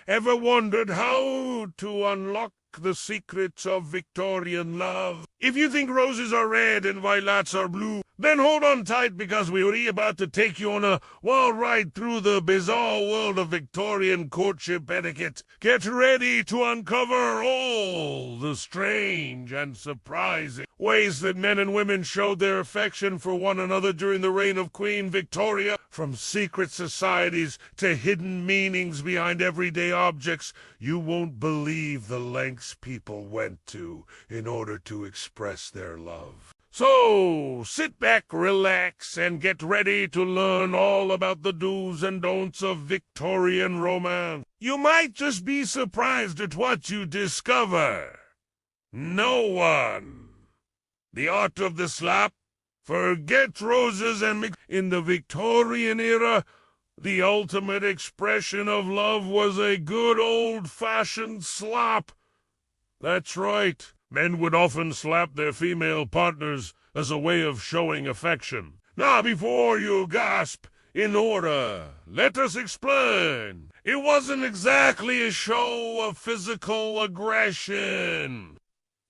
Ever wondered how to unlock the secrets of Victorian love? If you think roses are red and violets are blue, then hold on tight, because we're about to take you on a wild ride through the bizarre world of Victorian courtship etiquette. Get ready to uncover all the strange and surprising ways that men and women showed their affection for one another during the reign of Queen Victoria. From secret societies to hidden meanings behind everyday objects, you won't believe the lengths people went to in order to express their love. So, sit back, relax, and get ready to learn all about the do's and don'ts of Victorian romance. You might just be surprised at what you discover. No one. The art of the slap. Forget roses and in the Victorian era, the ultimate expression of love was a good old-fashioned slap. That's right. Men would often slap their female partners as a way of showing affection. Now, before you gasp, in order, let us explain. It wasn't exactly a show of physical aggression.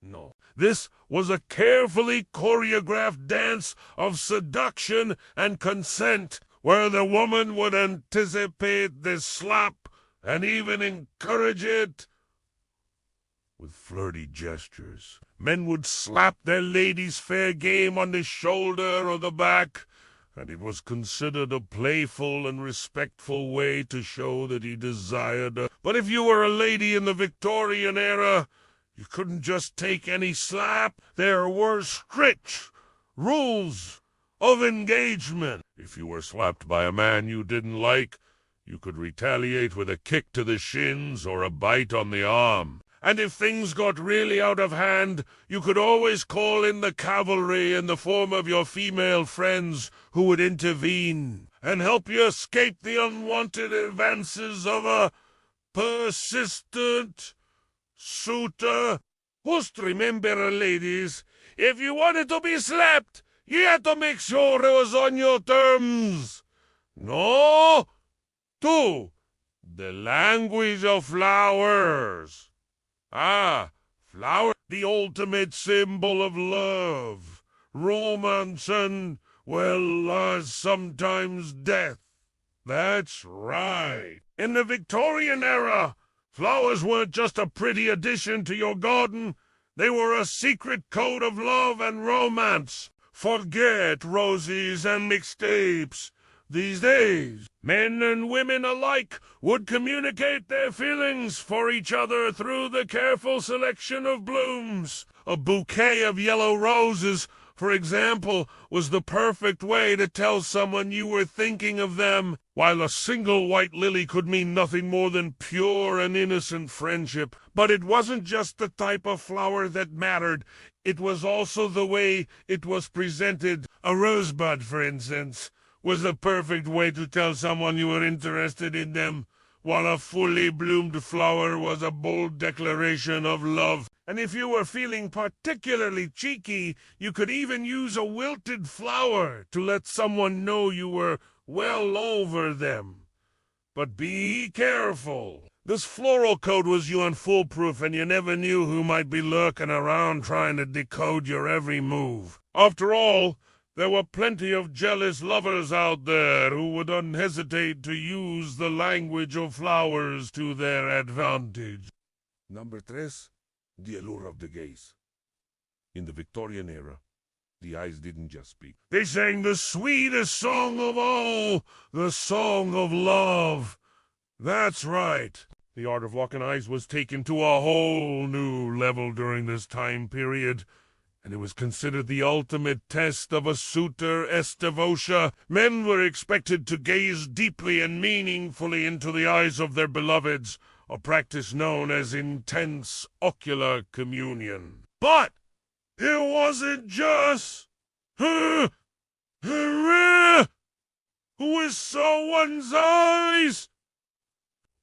No, this was a carefully choreographed dance of seduction and consent, where the woman would anticipate this slap and even encourage it with flirty gestures. Men would slap their ladies fair game on the shoulder or the back, and it was considered a playful and respectful way to show that he desired her. But if you were a lady in the Victorian era, you couldn't just take any slap. There were strict rules of engagement. If you were slapped by a man you didn't like, you could retaliate with a kick to the shins or a bite on the arm. And if things got really out of hand, you could always call in the cavalry in the form of your female friends, who would intervene and help you escape the unwanted advances of a persistent suitor. Just remember, ladies, if you wanted to be slapped, you had to make sure it was on your terms. No, to the language of flowers. Flower, the ultimate symbol of love, romance, and, well, sometimes death. That's right. In the Victorian era, flowers weren't just a pretty addition to your garden. They were a secret code of love and romance. Forget roses and mixtapes. These days, men and women alike would communicate their feelings for each other through the careful selection of blooms. A bouquet of yellow roses, for example, was the perfect way to tell someone you were thinking of them, while a single white lily could mean nothing more than pure and innocent friendship. But it wasn't just the type of flower that mattered. It was also the way it was presented. A rosebud, for instance, was the perfect way to tell someone you were interested in them, while a fully bloomed flower was a bold declaration of love. And if you were feeling particularly cheeky, you could even use a wilted flower to let someone know you were well over them. But be careful. This floral code was foolproof, and you never knew who might be lurking around trying to decode your every move. After all, there were plenty of jealous lovers out there who would unhesitate to use the language of flowers to their advantage. Number 3, the allure of the gaze. In the Victorian era, the eyes didn't just speak. They sang the sweetest song of all, the song of love. That's right. The art of locking eyes was taken to a whole new level during this time period, and it was considered the ultimate test of a suitor's devotion. Men were expected to gaze deeply and meaningfully into the eyes of their beloveds, a practice known as intense ocular communion. But it wasn't just with someone's eyes.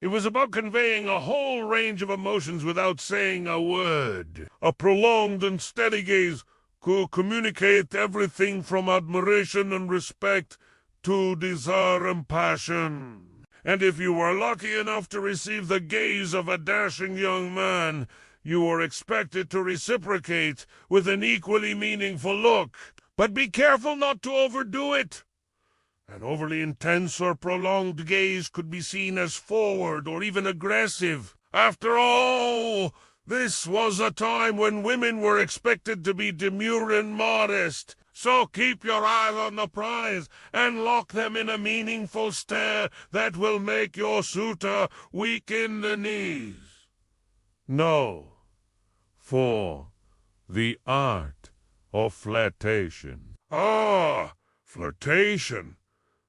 It was about conveying a whole range of emotions without saying a word. A prolonged and steady gaze could communicate everything from admiration and respect to desire and passion. and if you were lucky enough to receive the gaze of a dashing young man, you were expected to reciprocate with an equally meaningful look. But be careful not to overdo it. An overly intense or prolonged gaze could be seen as forward or even aggressive. After all, this was a time when women were expected to be demure and modest. So keep your eyes on the prize and lock them in a meaningful stare that will make your suitor weak in the knees. No. For the art of flirtation. Flirtation.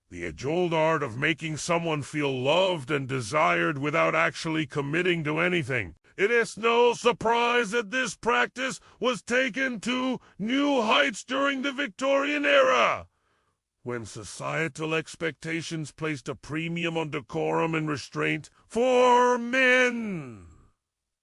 The age-old art of making someone feel loved and desired without actually committing to anything. It is no surprise that this practice was taken to new heights during the Victorian era, when societal expectations placed a premium on decorum and restraint for men.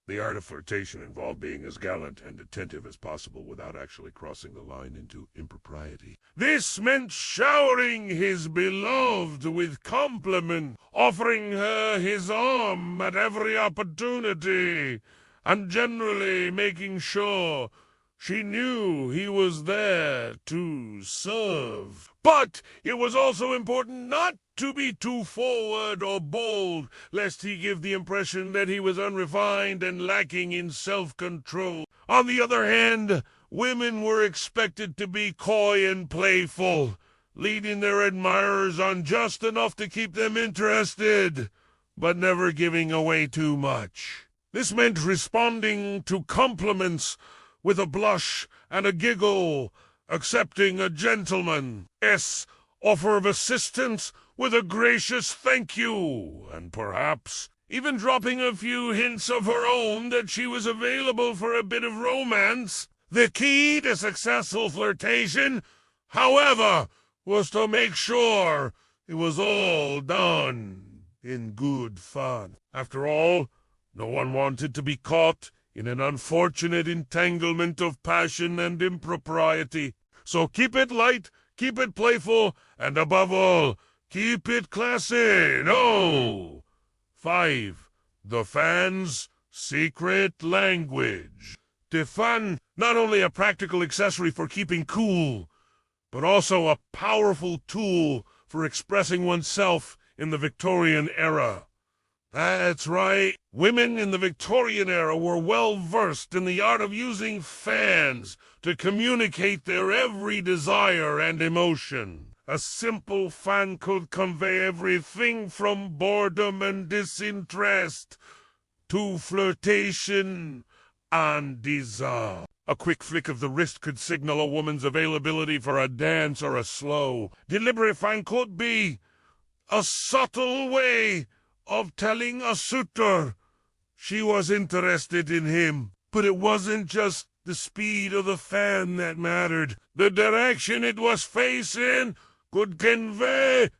The art of flirtation involved being as gallant and attentive as possible without actually crossing the line into impropriety. This meant showering his beloved with compliments, offering her his arm at every opportunity, and generally making sure she knew he was there to serve. But it was also important not to be too forward or bold, lest he give the impression that he was unrefined and lacking in self-control. On the other hand, women were expected to be coy and playful, leading their admirers on just enough to keep them interested, but never giving away too much. This meant responding to compliments with a blush and a giggle, accepting a gentleman's offer of assistance with a gracious thank you, and perhaps even dropping a few hints of her own that she was available for a bit of romance. The key to successful flirtation, however, was to make sure it was all done in good fun. After all, no one wanted to be caught in an unfortunate entanglement of passion and impropriety. So keep it light, keep it playful, and above all, keep it classy. No. 5. The fan's secret language. The fan, not only a practical accessory for keeping cool, but also a powerful tool for expressing oneself in the Victorian era. That's right. Women in the Victorian era were well versed in the art of using fans to communicate their every desire and emotion. A simple fan could convey everything from boredom and disinterest to flirtation and desire. A quick flick of the wrist could signal a woman's availability for a dance or a slow. Deliberate fan could be a subtle way of telling a suitor she was interested in him. But it wasn't just the speed of the fan that mattered. The direction it was facing could convey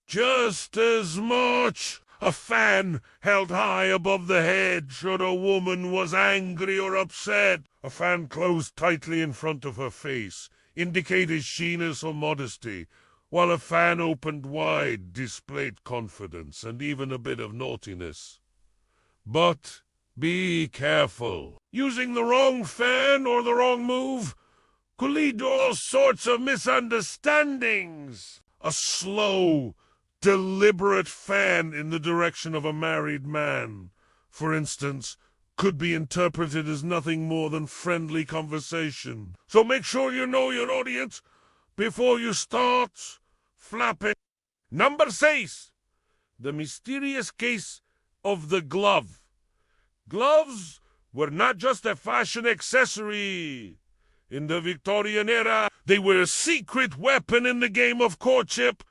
just as much. A fan held high above the head showed a woman was angry or upset. A fan closed tightly in front of her face indicated shyness or modesty, while a fan opened wide displayed confidence and even a bit of naughtiness. But be careful. Using the wrong fan or the wrong move could lead to all sorts of misunderstandings. A slow, deliberate fan in the direction of a married man, for instance, could be interpreted as nothing more than friendly conversation. So make sure you know your audience before you start flapping. Number 6. The mysterious case of the glove. Gloves were not just a fashion accessory. In the Victorian era, they were a secret weapon in the game of courtship.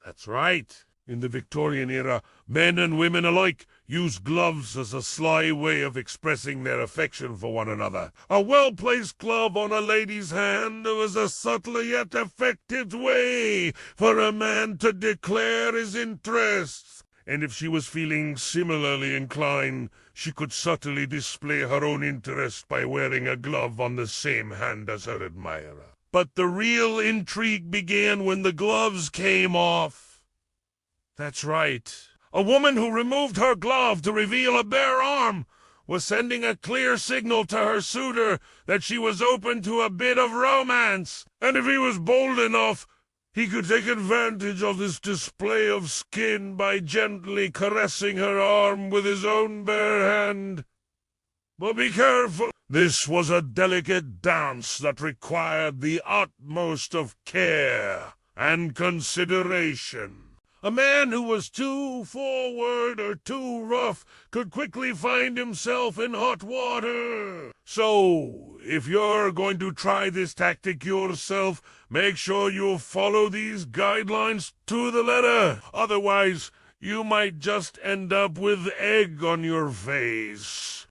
That's right. In the Victorian era, men and women alike used gloves as a sly way of expressing their affection for one another. A well-placed glove on a lady's hand was a subtle yet effective way for a man to declare his interests. And if she was feeling similarly inclined, she could subtly display her own interest by wearing a glove on the same hand as her admirer. But the real intrigue began when the gloves came off. That's right. A woman who removed her glove to reveal a bare arm was sending a clear signal to her suitor that she was open to a bit of romance. And if he was bold enough, he could take advantage of this display of skin by gently caressing her arm with his own bare hand. But be careful. This was a delicate dance that required the utmost of care and consideration. A man who was too forward or too rough could quickly find himself in hot water. So, if you're going to try this tactic yourself, make sure you follow these guidelines to the letter. Otherwise, you might just end up with egg on your face.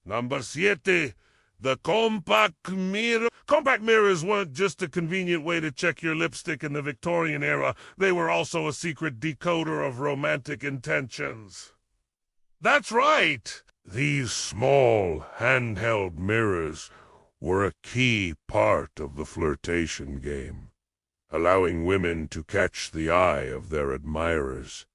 Number 7. The compact mirror. Compact mirrors weren't just a convenient way to check your lipstick in the Victorian era. They were also a secret decoder of romantic intentions. That's right! These small, handheld mirrors were a key part of the flirtation game, allowing women to catch the eye of their admirers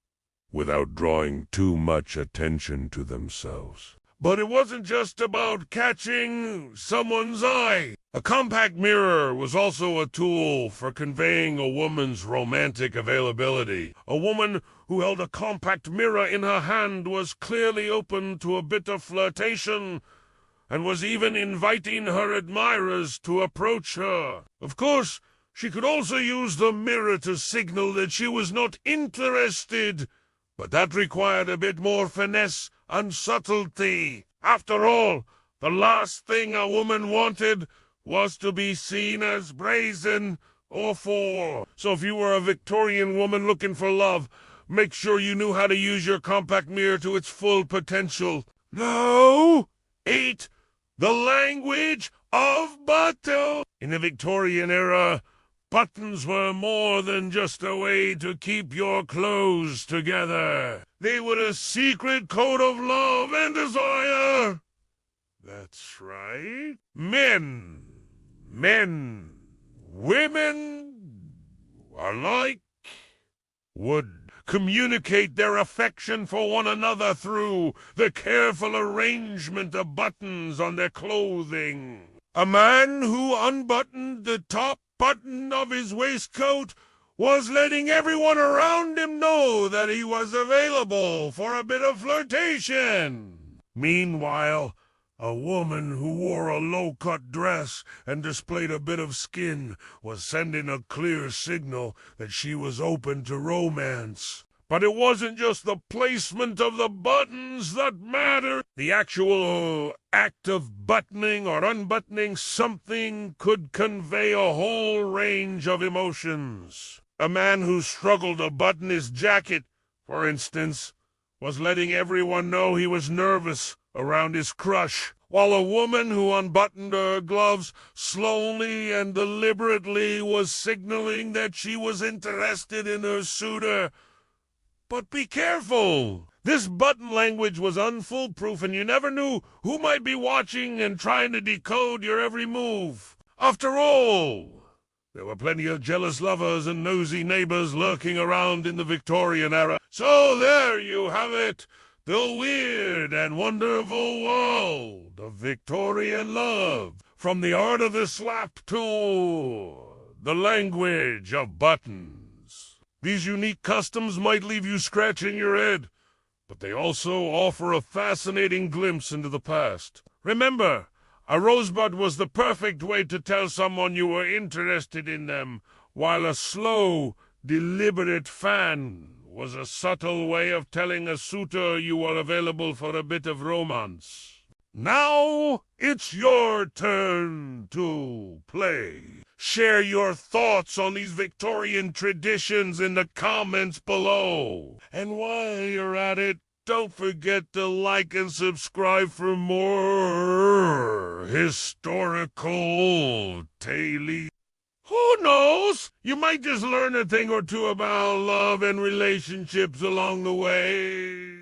without drawing too much attention to themselves. But it wasn't just about catching someone's eye. A compact mirror was also a tool for conveying a woman's romantic availability. A woman who held a compact mirror in her hand was clearly open to a bit of flirtation, and was even inviting her admirers to approach her. Of course, she could also use the mirror to signal that she was not interested, but that required a bit more finesse and subtlety. After all, the last thing a woman wanted was to be seen as brazen or fool. So if you were a Victorian woman looking for love, make sure you knew how to use your compact mirror to its full potential. Now, 8. The language of button. In the Victorian era, buttons were more than just a way to keep your clothes together. They were a secret code of love and desire. That's right. Men, women alike would communicate their affection for one another through the careful arrangement of buttons on their clothing. A man who unbuttoned the top button of his waistcoat was letting everyone around him know that he was available for a bit of flirtation. Meanwhile, a woman who wore a low-cut dress and displayed a bit of skin was sending a clear signal that she was open to romance. But it wasn't just the placement of the buttons that mattered. The actual act of buttoning or unbuttoning something could convey a whole range of emotions. A man who struggled to button his jacket, for instance, was letting everyone know he was nervous around his crush, while a woman who unbuttoned her gloves slowly and deliberately was signaling that she was interested in her suitor. But be careful! This button language was unfoolproof, and you never knew who might be watching and trying to decode your every move. After all, there were plenty of jealous lovers and nosy neighbors lurking around in the Victorian era. So there you have it, the weird and wonderful world of Victorian love. From the art of the slap to the language of buttons. These unique customs might leave you scratching your head, but they also offer a fascinating glimpse into the past. Remember, a rosebud was the perfect way to tell someone you were interested in them, while a slow, deliberate fan was a subtle way of telling a suitor you were available for a bit of romance. Now it's your turn to play. Share your thoughts on these Victorian traditions in the comments below. And while you're at it, don't forget to like and subscribe for more historical tales. Who knows? You might just learn a thing or two about love and relationships along the way.